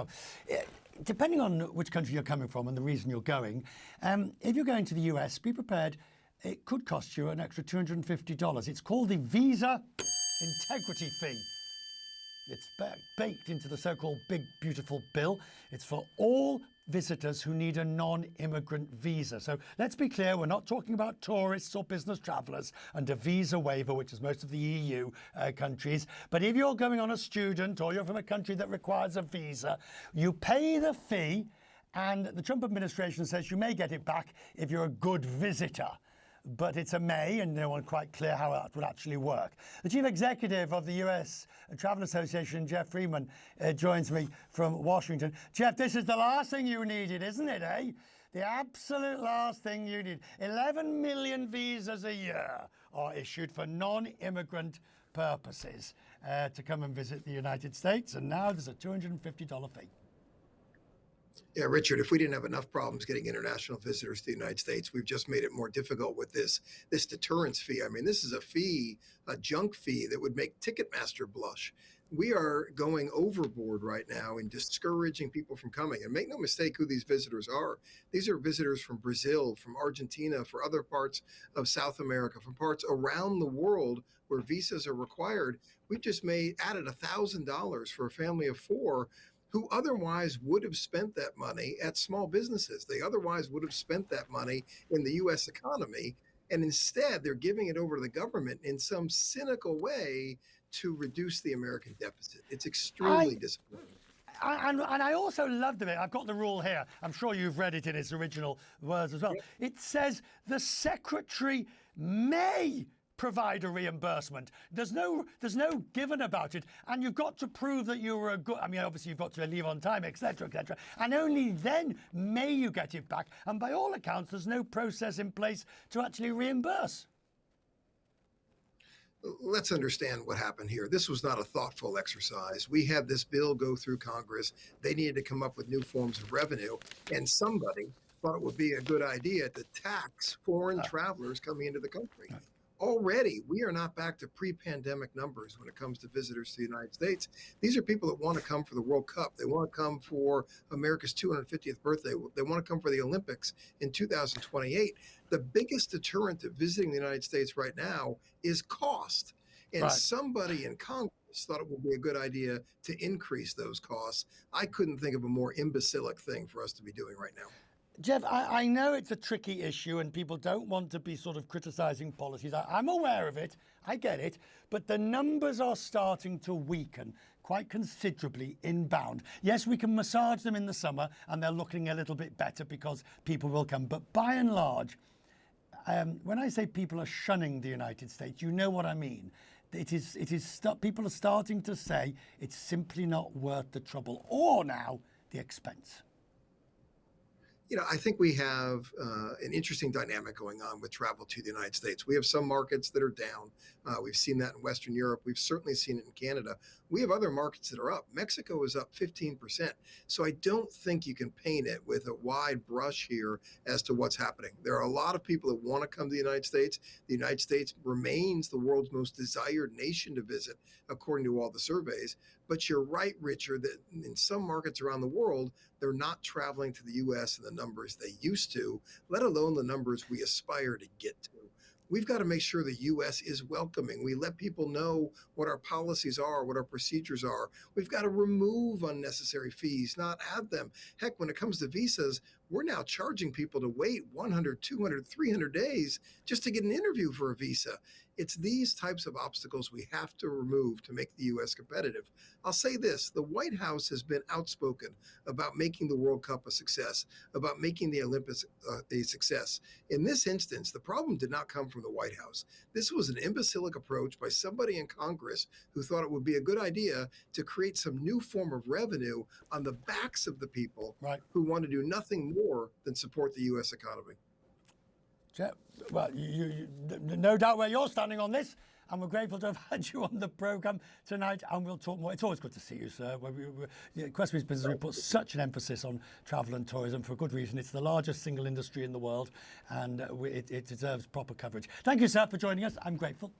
Now, depending on which country you're coming from and the reason you're going, if you're going to the US, be prepared. It could cost you an extra $250. It's called the Visa Integrity Fee. It's baked into the so-called Big Beautiful Bill. It's for all visitors who need a non-immigrant visa. So let's be clear, we're not talking about tourists or business travellers under visa waiver, which is most of the EU countries. But if you're going on a student or you're from a country that requires a visa, you pay the fee, and the Trump administration says you may get it back if you're a good visitor. But it's a may, and no one quite clear how that would actually work. The chief executive of the US Travel Association, Geoff Freeman, joins me from Washington. Geoff, this is the last thing you needed, isn't it, eh? The absolute last thing you need. 11 million visas a year are issued for non-immigrant purposes to come and visit the United States, and now there's a $250 fee. Yeah, Richard, if we didn't have enough problems getting international visitors to the United States, we've just made it more difficult with this deterrence fee. I mean, this is a fee, a junk fee that would make Ticketmaster blush. We are going overboard right now in discouraging people from coming. And make no mistake who these visitors are. These are visitors from Brazil, from Argentina, from other parts of South America, from parts around the world where visas are required. We've just added $1,000 for a family of four who otherwise would have spent that money at small businesses. They otherwise would have spent that money in the U.S. economy. And instead, they're giving it over to the government in some cynical way to reduce the American deficit. It's extremely disappointing. And I also loved it. I've got the rule here. I'm sure you've read it in its original words as well. Yep. It says the secretary may provide a reimbursement. There's no given about it, and you've got to prove that you were a good. I mean, obviously you've got to leave on time, etc., etc. And only then may you get it back. And by all accounts, there's no process in place to actually reimburse. Let's understand what happened here. This was not a thoughtful exercise. We had this bill go through Congress. They needed to come up with new forms of revenue, and somebody thought it would be a good idea to tax foreign travelers coming into the country. Already, we are not back to pre-pandemic numbers when it comes to visitors to the United States. These are people that want to come for the World Cup. They want to come for America's 250th birthday. They want to come for the Olympics in 2028. The biggest deterrent to visiting the United States right now is cost. And somebody in Congress thought it would be a good idea to increase those costs. I couldn't think of a more imbecilic thing for us to be doing right now. Geoff, I know it's a tricky issue and people don't want to be sort of criticizing policies. I'm aware of it. I get it. But the numbers are starting to weaken quite considerably inbound. Yes, we can massage them in the summer and they're looking a little bit better because people will come. But by and large, when I say people are shunning the United States, you know what I mean. People are starting to say it's simply not worth the trouble or now the expense. You know, I think we have an interesting dynamic going on with travel to the United States. We have some markets that are down. We've seen that in Western Europe. We've certainly seen it in Canada. We have other markets that are up. Mexico is up 15%. So I don't think you can paint it with a wide brush here as to what's happening. There are a lot of people that want to come to the United States. The United States remains the world's most desired nation to visit, according to all the surveys. But you're right, Richard, that in some markets around the world, they're not traveling to the U.S. in the numbers they used to, let alone the numbers we aspire to get to. We've got to make sure the U.S. is welcoming. We let people know what our policies are, what our procedures are. We've got to remove unnecessary fees, not add them. Heck, when it comes to visas, we're now charging people to wait 100, 200, 300 days just to get an interview for a visa. It's these types of obstacles we have to remove to make the U.S. competitive. I'll say this, the White House has been outspoken about making the World Cup a success, about making the Olympics a success. In this instance, the problem did not come from the White House. This was an imbecilic approach by somebody in Congress who thought it would be a good idea to create some new form of revenue on the backs of the people who want to do nothing more than support the U.S. economy. Well, no doubt where you're standing on this, and we're grateful to have had you on the programme tonight, and we'll talk more. It's always good to see you, sir. Questme's Business Review puts such an emphasis on travel and tourism for a good reason. It's the largest single industry in the world, and it deserves proper coverage. Thank you, sir, for joining us. I'm grateful.